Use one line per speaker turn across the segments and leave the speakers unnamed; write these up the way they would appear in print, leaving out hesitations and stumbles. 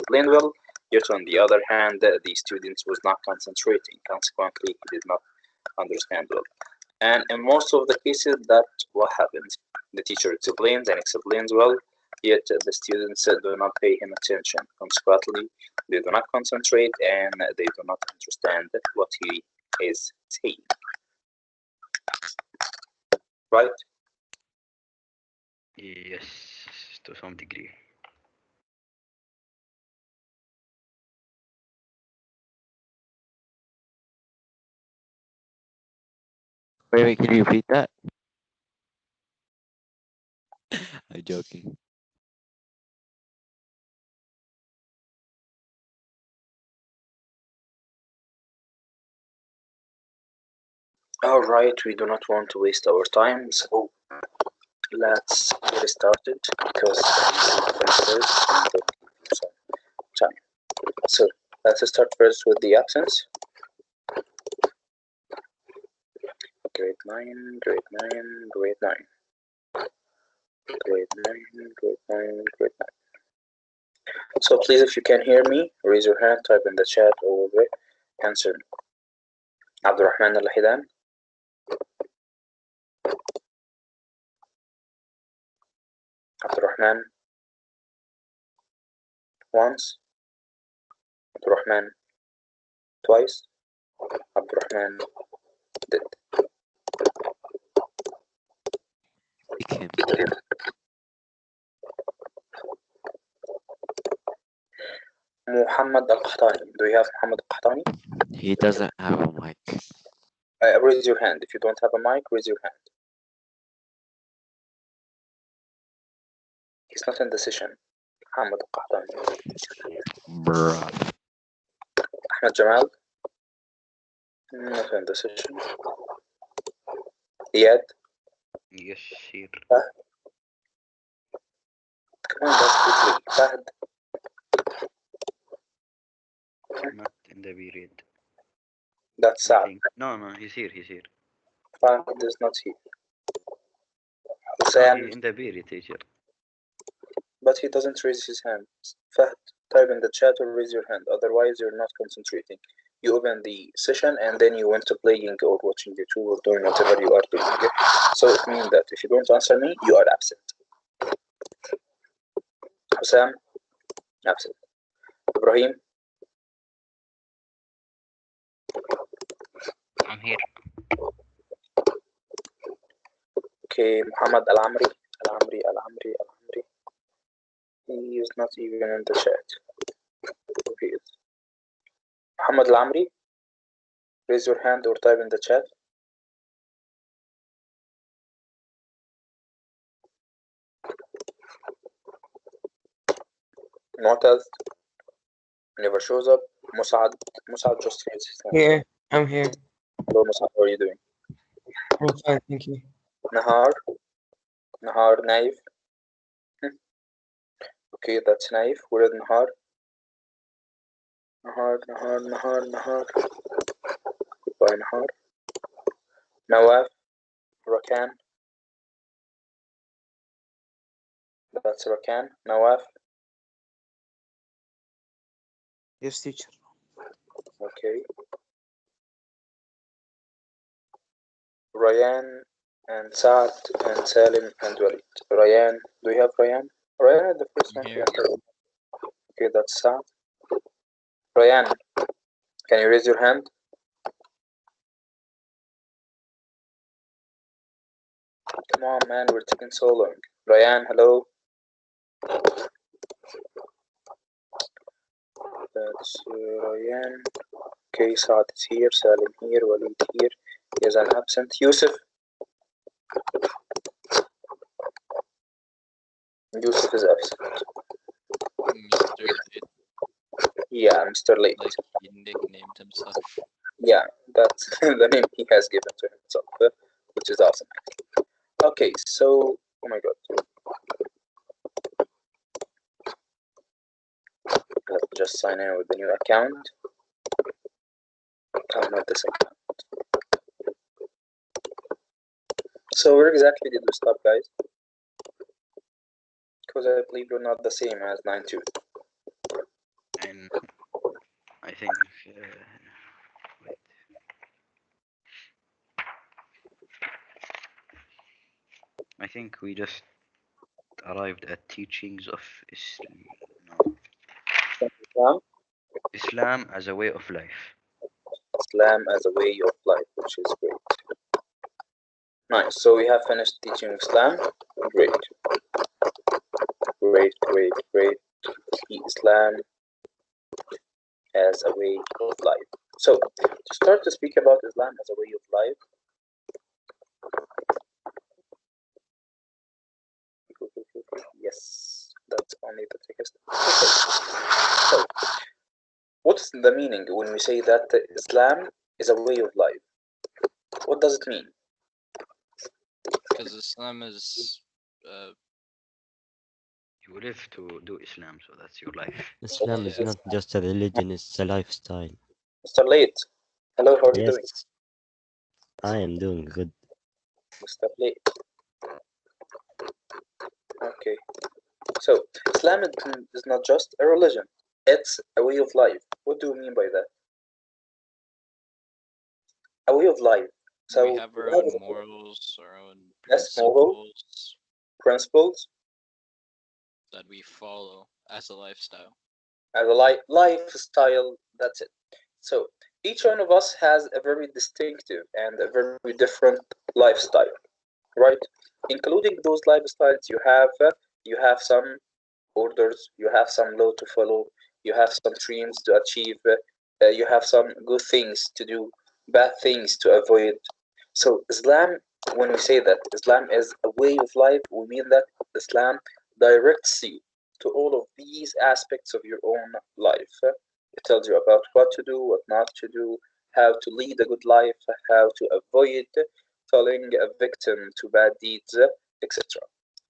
explained well, yet on the other hand, the student was not concentrating. Consequently, he did not understand well. And in most of the cases, that's what happens. The teacher explains and explains well, yet the students do not pay him attention. Consequently, they do not concentrate and they do not understand what he is saying. Right?
Yes, to some degree.
Wait, can you repeat that? I'm joking.
All right, we do not want to waste our time, so let's get started because time. So let's start first with the absence. Grade 9, grade 9, grade 9. Grade 9, grade 9, grade 9. So please, if you can hear me, raise your hand, type in the chat, or answer me. Abdurrahman Al-Hidan. Abdurrahman. Once. Abdurrahman. Twice. Abdurrahman did.
Became.
Muhammad Al-Qahtani. Do you have Muhammad Al-Qahtani?
He doesn't have a mic.
Raise your hand. If you don't have a mic, raise your hand. He's not in the session. Muhammad Al-Qahtani.
Bruh.
Ahmed Jamal. Not in the session. Iyad.
Yes, here.
Come on, that's quickly. Fahd.
Not in the period.
That's
I
Saad.
think. No, he's here.
Fahd is not here.
No,
Sam.
he's in the period, teacher.
But he doesn't raise his hand. Fahd, type in the chat or raise your hand. Otherwise, you're not concentrating. You open the session and then you went to playing or watching YouTube or doing whatever you are doing. Okay? So it means that if you don't answer me, you are absent. Hussam, absent. Ibrahim,
I'm here.
okay. Muhammad Al-Amri, Al-Amri. He is not even in the chat. Who he is? Muhammad Al-Amri, raise your hand or type in the chat. Mu'taz never shows up. Musad just raised his hand.
Here, I'm here.
Hello Musad, how are you doing?
I'm fine, thank you.
Nahar Naif. Okay, that's Naif. Where is Nahar? Nahar. Goodbye, Nahar. Nawaf, Rakan. That's Rakan. Nawaf.
Yes, teacher.
Okay. Ryan and Saad and Salim and Walid. Ryan, do you have Ryan? Ryan is the first one.
Here.
Okay, that's Saad. Ryan, can you raise your hand? Come on, man, we're taking so long. Ryan, hello. That's Ryan. Okay, Saad is here, Salim here, Walid here. He is an absent. Yusuf. Yusuf is absent.
Mr. Late,
Yeah, Mr. Late.
like he nicknamed himself.
Yeah, that's the name he has given to himself, which is awesome. Okay, so, oh my god. Let me just sign in with the new account. Oh, not this account. So where exactly did we stop, guys? Because I believe we're not the same as 9.2.
mean, I think. Wait. I think we just arrived at teachings of
Islam,
Islam as a way of life.
Islam as a way of life, which is great. Nice. So we have finished teaching Islam. Great. Great. See Islam as a way of life. So to start to speak about Islam as a way of life, yes, that's only the text. So what's the meaning when we say that Islam is a way of life? What does it mean?
Because Islam is
You live to do Islam, so that's your life.
Islam is
Yes.
not just a religion, it's a lifestyle.
Mr. Late, hello, how are you doing?
Yes, I am doing good.
Mr. Late. Okay. So Islam is not just a religion, it's a way of life. What do you mean by that? A way of life. So
we have our own morals, our own
Yes, moral.
principles
principles
that we follow as a lifestyle.
as a lifestyle, that's it. So each one of us has a very distinctive and a very different lifestyle, right? Including those lifestyles, you have some orders, you have some law to follow, you have some dreams to achieve, you have some good things to do, bad things to avoid. So Islam, when we say that Islam is a way of life, we mean that Islam directs you to all of these aspects of your own life. It tells you about what to do, what not to do, how to lead a good life, how to avoid falling a victim to bad deeds, etc.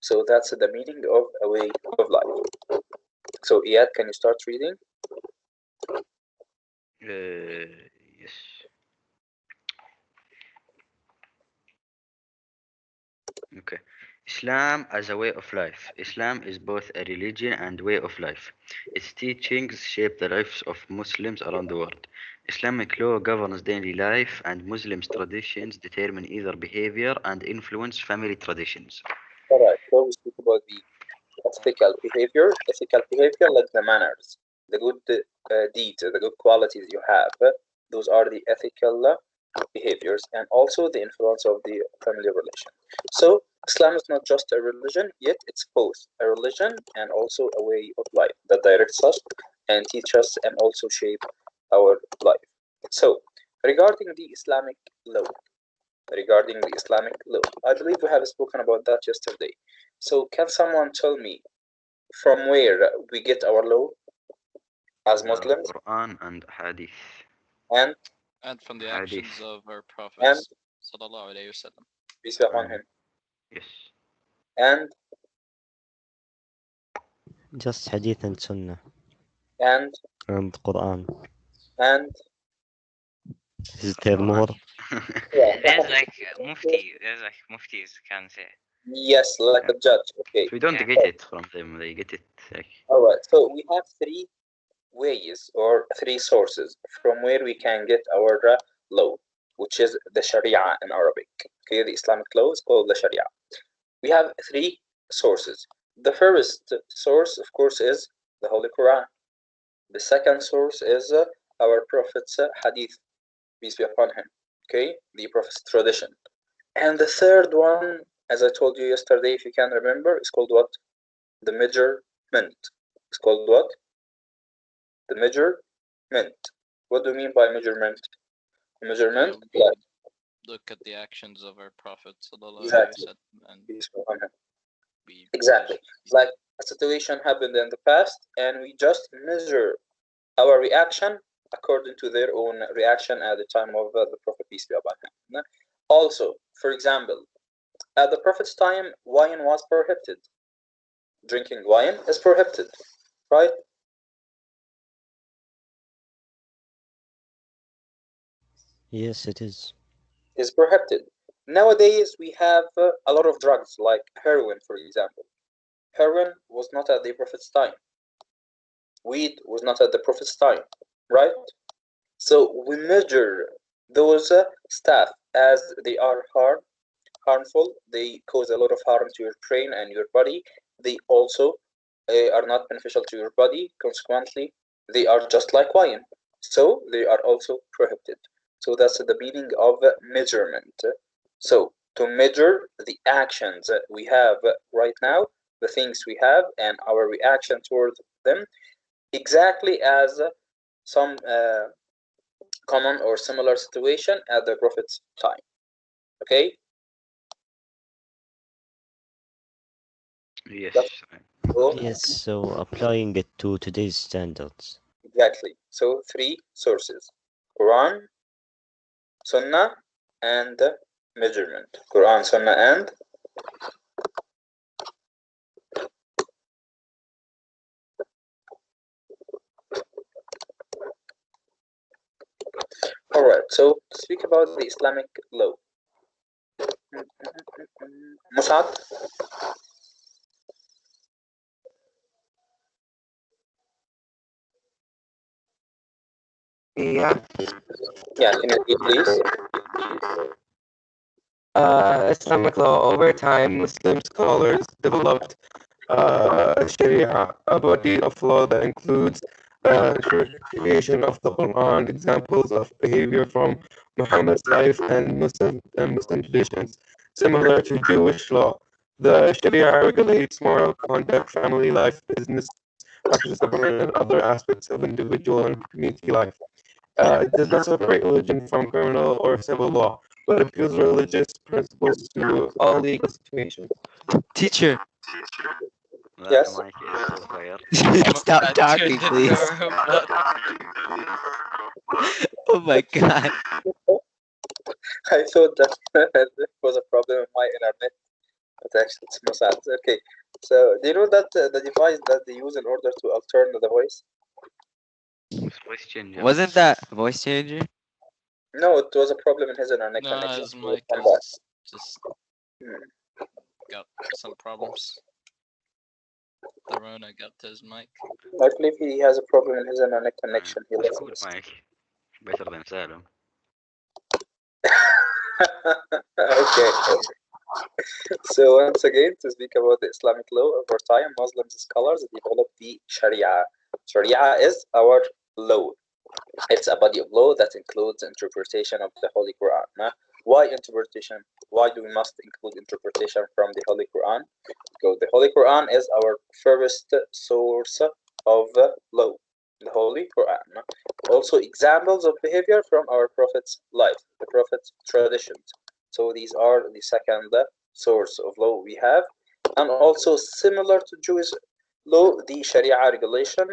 So that's the meaning of a way of life. So Iyad, can you start reading?
Yes. Okay. Islam as a way of life. Islam is both a religion and way of life. Its teachings shape the lives of Muslims around the world. Islamic law governs daily life, and Muslims' traditions determine either behavior and influence family traditions.
All right. So we speak about the ethical behavior like the manners, the good deeds, the good qualities you have. Those are the ethical behaviors, and also the influence of the family relation. So Islam is not just a religion, yet it's both a religion and also a way of life that directs us and teach us and also shape our life. So regarding the Islamic law, I believe we have spoken about that yesterday. So can someone tell me from where we get our law as
The
Muslims
Quran and Hadith.
and
And from the
Hadith.
actions of our
And-
prophets, sallallahu alaihi wasallam.
peace be upon him
Yes.
and
Just Hadith and Sunnah
and
and Quran.
and
Is there more?
There's like muftis can say.
yes, like a judge. Okay.
We don't
Yeah.
get it from them. They get it like
All right. So we have three ways or three sources from where we can get our law, which is the Sharia in Arabic. Okay, the Islamic law is called the Sharia. We have three sources. The first source, of course, is the Holy Quran. The second source is our Prophet's hadith, peace be upon him. Okay, the Prophet's tradition. And the third one, as I told you yesterday, if you can remember, is called what? The measurement. It's called what? The measurement. What do you mean by measurement? Measurement,
So we look at the actions of our prophet, sallallahu alaihi
Exactly.
wasallam, and
peace be upon him.
we
Exactly. It's like a situation happened in the past, and we just measure our reaction according to their own reaction at the time of the Prophet, peace be upon him. Also, for example, at the Prophet's time, wine was prohibited. Drinking wine is prohibited, right?
Yes, it is.
Is prohibited. Nowadays, we have a lot of drugs like heroin, for example. Heroin was not at the Prophet's time. Wheat was not at the Prophet's time, right? So we measure those stuff as they are harmful. They cause a lot of harm to your brain and your body. They also are not beneficial to your body. Consequently, they are just like wine. So they are also prohibited. So that's the meaning of measurement. So to measure the actions that we have right now, the things we have, and our reaction towards them, exactly as some common or similar situation at the Prophet's time. Okay?
Yes.
So,
Yes, so applying it to today's standards.
exactly. So three sources: Quran, Sunnah, and measurement. Quran, Sunnah, and all right. So speak about the Islamic law. Mus'ab?
Yeah.
Yeah, can you read, please?
Islamic law. Over time, Muslim scholars developed Sharia, a body of law that includes interpretation of the Quran, examples of behavior from Muhammad's life, and Muslim traditions. Similar to Jewish law, the Sharia regulates moral conduct, family life, business practices, government, and other aspects of individual and community life. It does not separate religion from criminal or civil law, but applies religious principles to all legal situations.
Teacher,
Yes.
Mike is so fired.
stop
I
talking,
turned
please.
into a robot.
Oh my god.
I thought that there was a problem with my internet, but actually it's Mossad. Okay. So do you know that the device that they use in order to altern the voice?
Voice changer.
Wasn't that voice changer?
No, it was a problem in his internet
No,
connection.
his
So
mic
come back.
is just
Hmm.
got some problems. The Rona got his mic.
I believe he has a problem in his internet connection. He
That's
lets
good,
us.
Mike. Better than Salem.
Okay. So once again, to speak about the Islamic law, over time, Muslim scholars developed the Sharia. Sharia is our law. It's a body of law that includes interpretation of the Holy Quran. Why interpretation? Why do we must include interpretation from the Holy Quran? Because the Holy Quran is our first source of law, the Holy Quran. Also, examples of behavior from our Prophet's life, the Prophet's traditions. So these are the second source of law we have. And also similar to Jewish law, the Sharia regulation,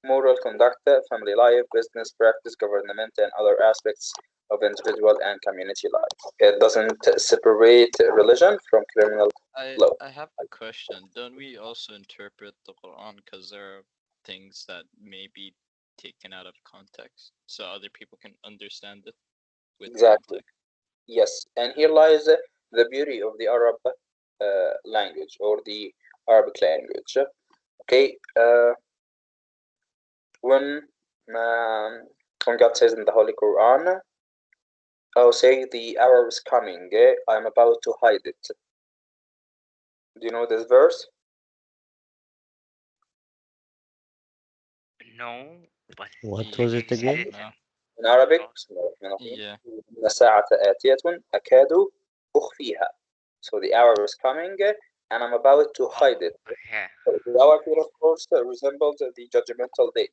moral conduct, family life, business practice, government, and other aspects of individual and community life. It doesn't separate religion from criminal law.
I have a question. Don't we also interpret the Quran because there are things that may be taken out of context so other people can understand it with
Exactly.
context?
Yes, and here lies the beauty of the Arab language or the Arabic language. Okay, when God says in the Holy Quran, "Oh, say the hour is coming, I'm about to hide it." Do you know this verse?
No, but
What
You
was
can
it
you say
again?
it
No.
In Arabic,
Oh,
بسم الله الرحمن الرحيم.
Yeah.
إن الساعة آتية أكاد أخفيها. So the hour is coming, and I'm about to hide it.
yeah.
The hour here, of course, resembles the judgmental day.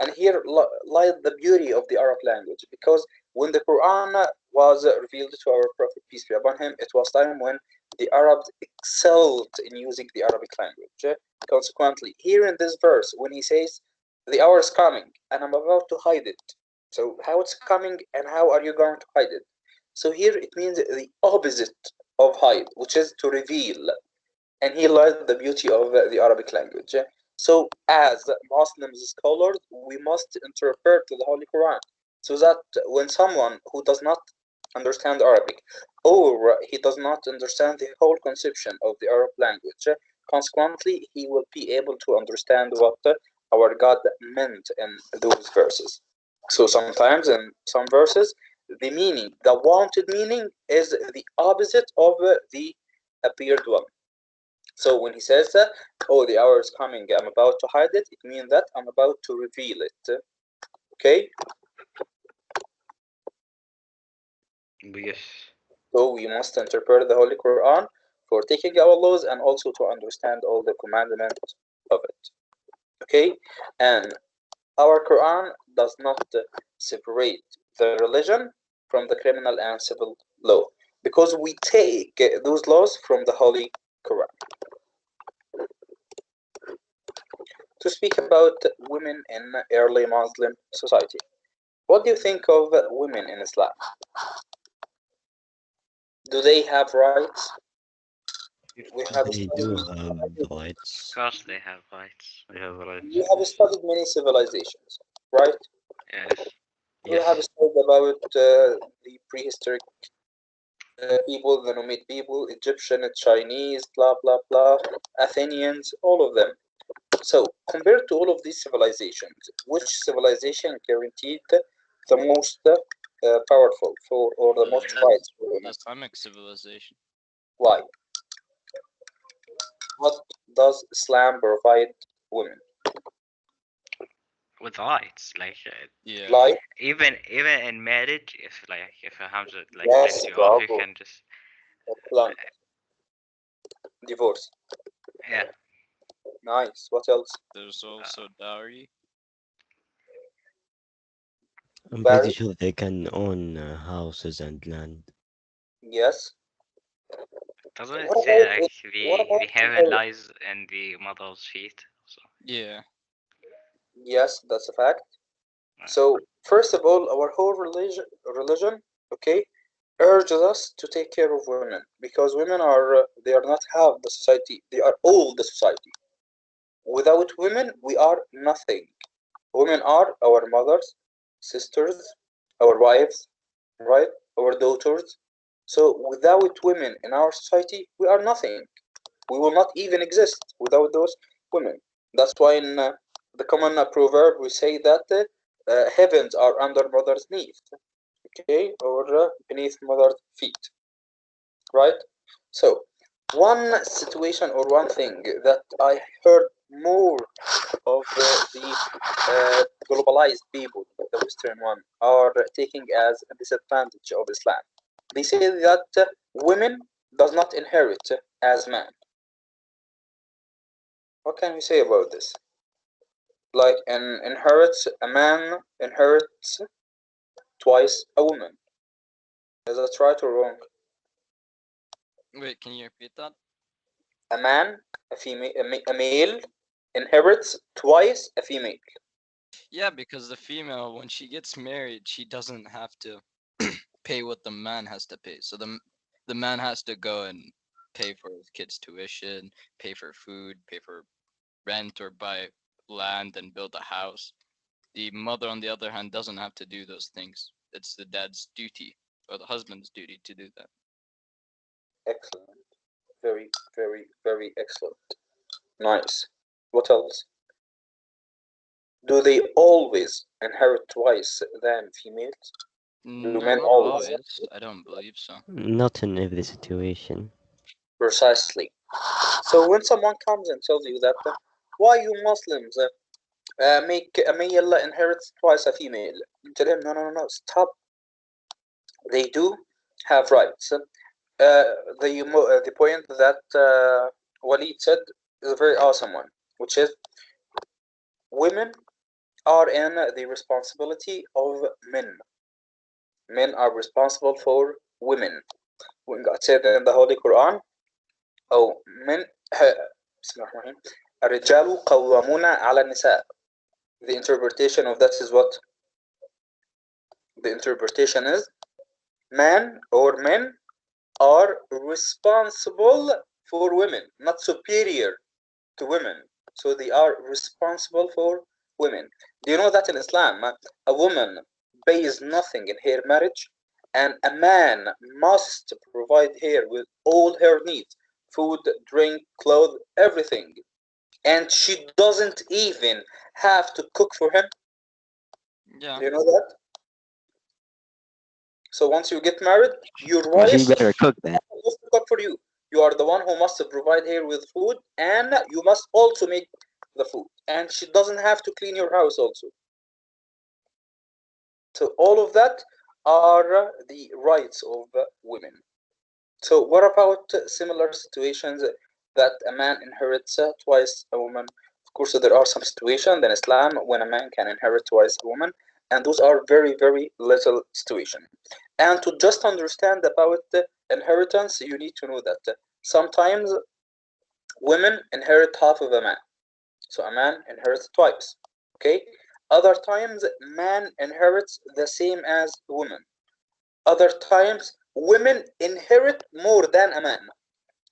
And here lies the beauty of the Arab language, because when the Quran was revealed to our Prophet, peace be upon him, it was time when the Arabs excelled in using the Arabic language. Consequently, here in this verse, when he says, "The hour is coming, and I'm about to hide it," so how it's coming and how are you going to hide it? So here it means the opposite of hide, which is to reveal. And here lies the beauty of the Arabic language. So, as Muslim scholars, we must interpret the Holy Quran so that when someone who does not understand Arabic or he does not understand the whole conception of the Arab language, consequently, he will be able to understand what our God meant in those verses. So sometimes in some verses, the meaning, the wanted meaning, is the opposite of the appeared one. So when he says, "Oh, the hour is coming, I'm about to hide it," it means that I'm about to reveal it. Okay?
Yes.
So we must interpret the Holy Quran for taking our laws and also to understand all the commandments of it. Okay? And our Quran does not separate the religion from the criminal and civil law because we take those laws from the Holy Quran. To speak about women in early Muslim society, what do you think of women in Islam? Do they have rights? We have
They do
studied,
have rights.
Of course they have rights.
We have rights.
we have studied many civilizations, right?
Yes.
We
Yes.
have studied about the prehistoric people, the Nomad people, Egyptian, Chinese, blah blah blah, Athenians, all of them. So compared to all of these civilizations, which civilization guaranteed the most powerful for or the most rights for
The
women?
Islamic civilization.
Why? What does Islam provide women?
With rights, like
Yeah.
Like,
even in marriage, if your husband like
yes,
tells you off, you
bravo,
can just
excellent. Divorce.
yeah.
Nice. What else?
There's also dowry.
I'm
Barry?
pretty sure they can own houses and land.
Yes.
Doesn't it
What
say
about
like
it? What about
the heaven
inheritance?
lies in the mother's feet? So
Yeah.
Yes, that's a fact.
uh,
So first of all, our whole religion, okay, urges us to take care of women because women are they are not half the society; they are all the society. Without women, we are nothing. Women are our mothers, sisters, our wives, right? Our daughters. So without women in our society, we are nothing. We will not even exist without those women. That's why in the common proverb we say that heavens are under mother's knees, okay, or beneath mother's feet, right? So one situation or one thing that I heard more of globalized people, the Western one, are taking as a disadvantage of Islam. They say that women does not inherit as man. What can we say about this? Like an inherits a man inherits twice a woman. Is that right or wrong?
Wait, can you repeat that?
A man, a female, a male inherits twice a female.
Yeah, because the female, when she gets married, she doesn't have to pay what the man has to pay. So the man has to go and pay for his kid's tuition, pay for food, pay for rent, or buy land and build a house. The mother, on the other hand, doesn't have to do those things. It's the dad's duty or the husband's duty to do that.
Excellent. Very, very, very excellent. Nice. What else? Do they always inherit twice than females? Do
No,
men
not
always?
always. I don't believe so.
Not in every situation.
Precisely. So when someone comes and tells you that, why you Muslims make a male inherits twice a female, you tell him, no, no, no, no, stop. They do have rights. The point that Walid said is a very awesome one, which is women are in the responsibility of men. Men are responsible for women. When God said in the Holy Quran, oh, men, الرجال قوامون على النساء. The interpretation of that is what? The interpretation is man or men are responsible for women, not superior to women. So they are responsible for women. Do you know that in Islam, a woman pays nothing in her marriage, and a man must provide her with all her needs: food, drink, clothes, everything. And she doesn't even have to cook for him?
Yeah.
Do you know that? So once you get married, your
Well,
wife
she better cook that.
must cook for you. You are the one who must provide her with food, and you must also make the food. And she doesn't have to clean your house also. So all of that are the rights of women. So what about similar situations that a man inherits twice a woman? Of course, there are some situations in Islam when a man can inherit twice a woman, and those are very, very little situations. And to just understand about inheritance, you need to know that sometimes women inherit half of a man. So a man inherits twice. Okay? Other times, man inherits the same as woman. Other times, women inherit more than a man.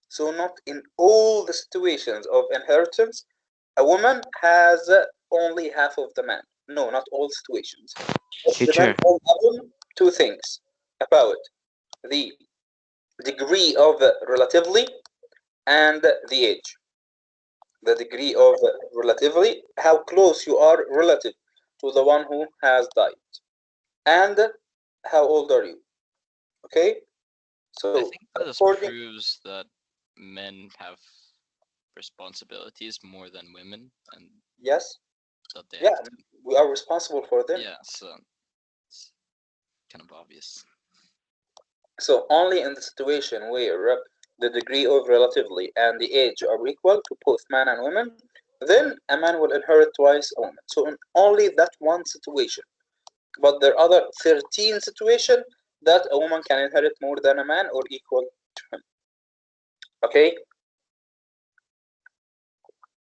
So not in all the situations of inheritance, a woman has only half of the man. No, not all situations. It
Teacher.
depends on two things about the degree of relatively and the age. The degree of relatively, how close you are relative to the one who has died, and how old are you? Okay,
I
so
think this
according,
proves that men have responsibilities more than women, and
yes,
that they
yeah,
have to.
we are responsible for them.
Yeah, so it's kind of obvious.
So only in the situation where the degree of relatively and the age are equal to both man and women, then a man will inherit twice a woman. So in only that one situation. But there are other 13 situations that a woman can inherit more than a man or equal to him. Okay?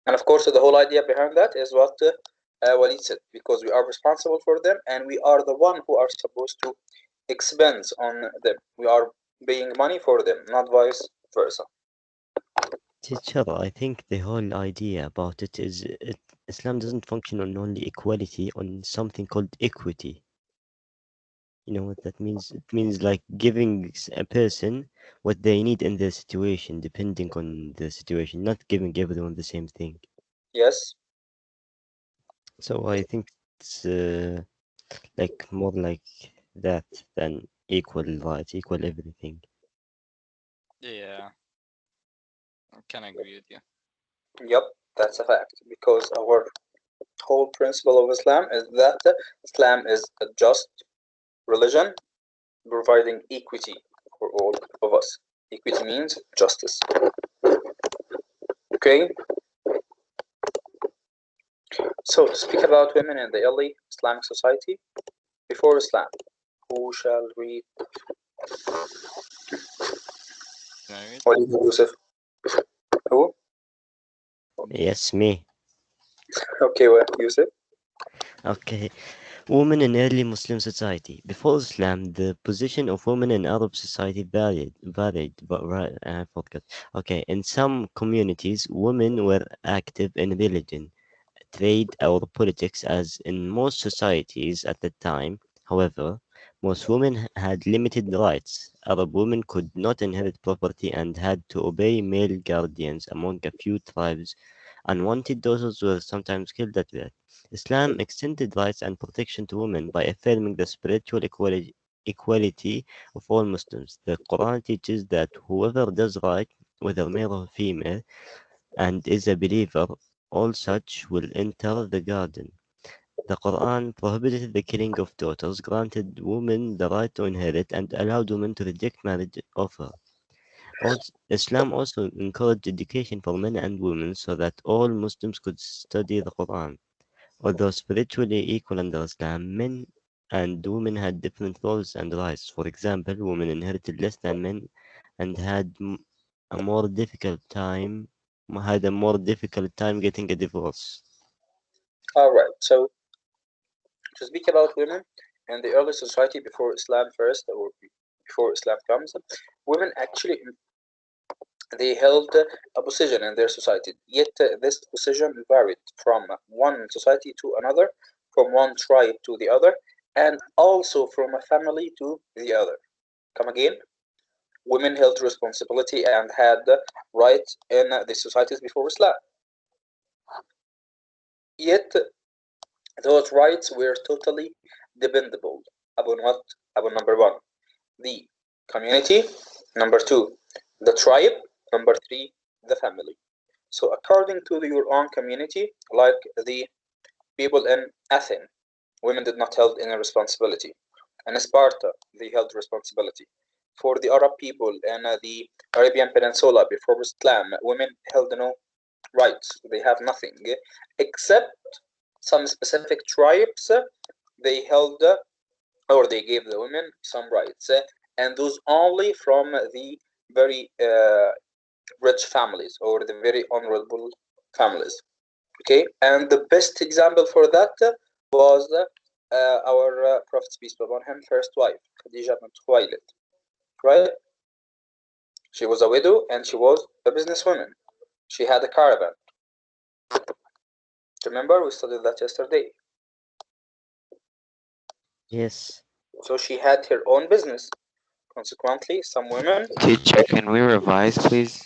And of course, the whole idea behind that is what Walid said, because we are responsible for them and we are the one who are supposed to expense on them. We are paying money for them, not vice versa.
Teacher, I think the whole idea about it is Islam doesn't function on only equality, on something called equity. You know what that means? It means like giving a person what they need in their situation, depending on the situation, not giving everyone the same thing.
Yes,
So I think it's like more like that than equal rights, equal everything.
Yeah, I kind of agree with you.
yep, that's a fact. Because our whole principle of Islam is that Islam is a just religion providing equity for all of us. Equity means justice. Okay, so to speak about women in the early Islamic society, before Islam, who shall read?
Married?
Walid Yusuf. Who?
Yes, me.
Okay, well, Yusuf.
Okay. Women in early Muslim society. Before Islam, the position of women in Arab society varied, but right, I forgot. Okay, in some communities, women were active in religion, trade, or politics, as in most societies at the time. However, most women had limited rights. Arab women could not inherit property and had to obey male guardians among a few tribes. Unwanted daughters were sometimes killed at birth. Islam extended rights and protection to women by affirming the spiritual equality of all Muslims. The Quran teaches that whoever does right, whether male or female, and is a believer, all such will enter the garden. The Quran prohibited the killing of daughters, granted women the right to inherit, and allowed women to reject marriage offer. Islam also encouraged education for men and women so that all Muslims could study the Quran. Although spiritually equal under Islam, men and women had different roles and rights. For example, women inherited less than men and a more difficult time getting a divorce.
All right. So to speak about women in the early society before Islam first, or before Islam comes, women actually they held a position in their society. Yet this position varied from one society to another, from one tribe to the other, and also from a family to the other. Come again? Women held responsibility and had rights in the societies before Islam. Yet those rights were totally dependable upon what? Upon number one, the community, number two, the tribe, number three, the family. So according to your own community, like the people in Athens, women did not hold any responsibility. In Sparta, they held responsibility. For the Arab people in the Arabian Peninsula before Islam, women held no rights. They have nothing except some specific tribes. They held or they gave the women some rights, and those only from the very rich families or the very honorable families. Okay, and the best example for that was our Prophet peace be upon him first wife, Khadija bint Khuwailid, right? She was a widow and she was a businesswoman. She had a caravan. Remember, we studied that yesterday.
Yes.
So she had her own business. Consequently, some women.
Teacher, can we revise, please?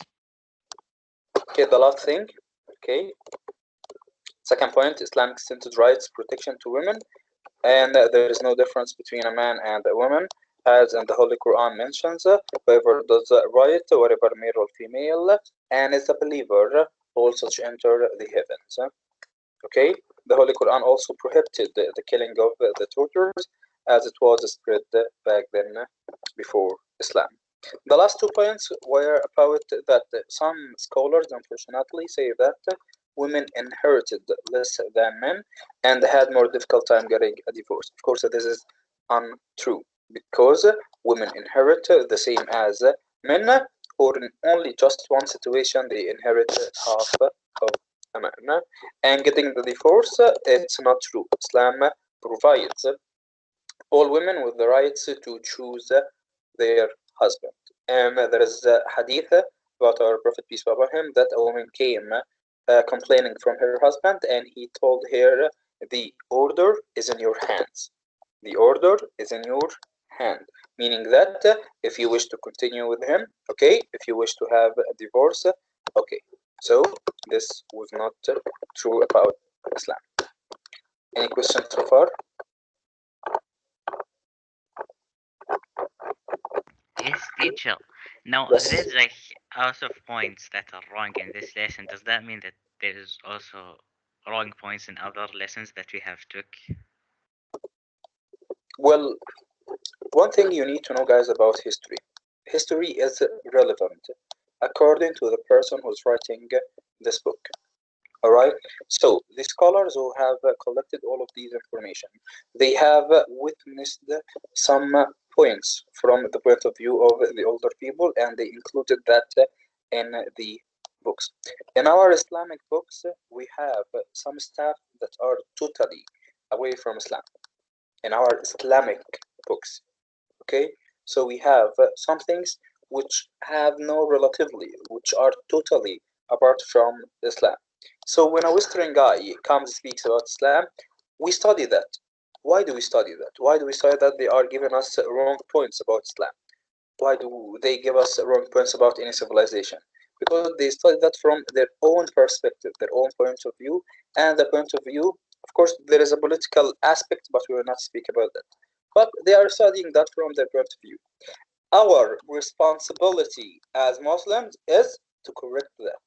Okay, the last thing. Okay. Second point: Islam extended rights protection to women, and there is no difference between a man and a woman, as in the Holy Quran mentions. Whoever does right, whatever male or female, and is a believer, all such enter the heavens. Okay, the Holy Quran also prohibited the killing of the torturers, as it was spread back then before Islam. The last 2 points were about that some scholars, unfortunately, say that women inherited less than men and had more difficult time getting a divorce. Of course, this is untrue because women inherit the same as men, or in only just one situation they inherit half of a man. And getting the divorce, it's not true. Islam provides all women with the rights to choose their husband. And there is a hadith about our Prophet peace be upon him that a woman came complaining from her husband, and he told her, "The order is in your hands. The order is in your hand," meaning that if you wish to continue with him, okay. If you wish to have a divorce, okay. So this was not true about Islam. Any questions so far?
Yes, teacher. Now,
Yes.
there's like also points that are wrong in this lesson. Does that mean that there is also wrong points in other lessons that we have took?
Well, one thing you need to know, guys, about history. History is relevant according to the person who's writing this book. All right. So the scholars who have collected all of these information, they have witnessed some points from the point of view of the older people, and they included that in the books. In our Islamic books, we have some stuff that are totally away from Islam. In our Islamic books, okay. So we have some things which have no relatively, which are totally apart from Islam. So when a Western guy comes and speaks about Islam, we study that. Why do we study that? Why do we study that? They are giving us wrong points about Islam. Why do they give us wrong points about any civilization? Because they study that from their own perspective, their own point of view, and the point of view. Of course, there is a political aspect, but we will not speak about that. But they are studying that from their point of view. Our responsibility as Muslims is to correct that.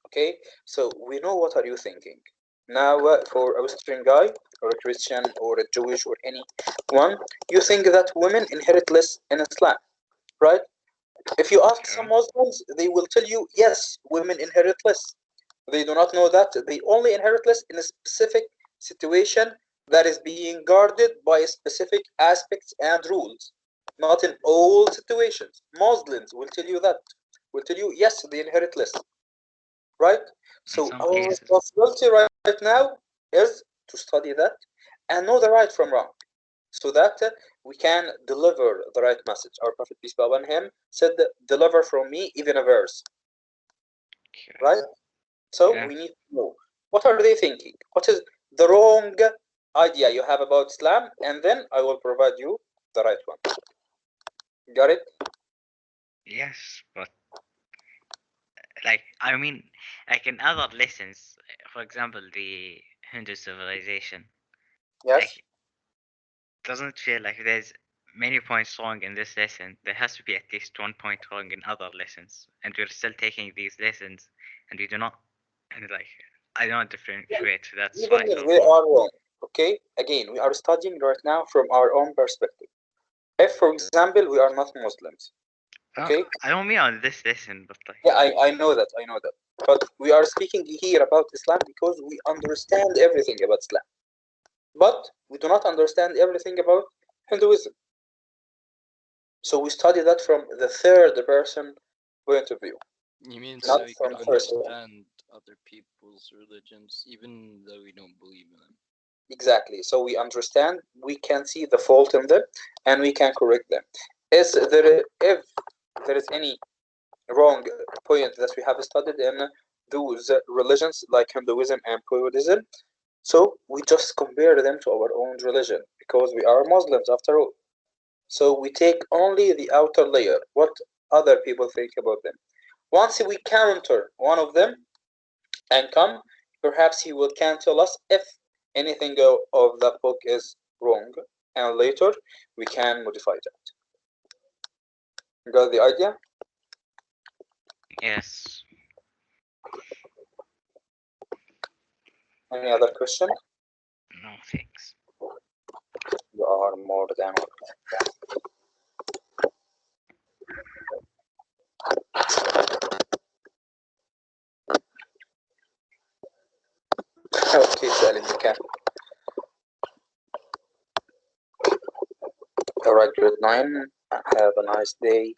Okay, so we know what are you thinking. Now, for a Western guy or a Christian or a Jewish or anyone, you think that women inherit less in Islam, right? If you ask some Muslims, they will tell you, yes, women inherit less. They do not know that they only inherit less in a specific situation that is being guarded by specific aspects and rules, not in all situations. Muslims will tell you that. Will tell you, yes, they inherit less, right? So
some
our
cases.
responsibility right now is to study that and know the right from wrong, so that we can deliver the right message. Our Prophet peace be upon him said, "Deliver from me even a verse," right? So
Yeah.
we need to know what are they thinking, what is the wrong idea you have about Islam, and then I will provide you the right one. Got it?
Yes, but like I mean, like in other lessons, for example, the Hindu civilization.
Yes.
Like, doesn't feel like there's many points wrong in this lesson. There has to be at least 1 point wrong in other lessons, and we're still taking these lessons, and we do not, and like, I don't differentiate. That's
Even
right
if
or
they
wrong.
are wrong, okay? Again, we are studying right now from our own perspective. If, for example, we are not Muslims, okay?
I don't mean on this lesson, but like,
Yeah, I know that, I know that. But we are speaking here about Islam because we understand everything about Islam. But we do not understand everything about Hinduism. So we study that from the third person point of view,
You mean
not
so we
from
could
first one.
understand other people's religions, even though we don't believe in them?
Exactly. So we understand, we can see the fault in them, and we can correct them. If there is any wrong point that we have studied in those religions like Hinduism and Buddhism, so we just compare them to our own religion because we are Muslims after all. So we take only the outer layer, what other people think about them. Once we counter one of them and come, perhaps he will can tell us if anything of that book is wrong, and later we can modify that. You got the idea?
yes.
Any other question?
No thanks.
You are more than okay, Salim, you can. Alright, grade 9. Have a nice day.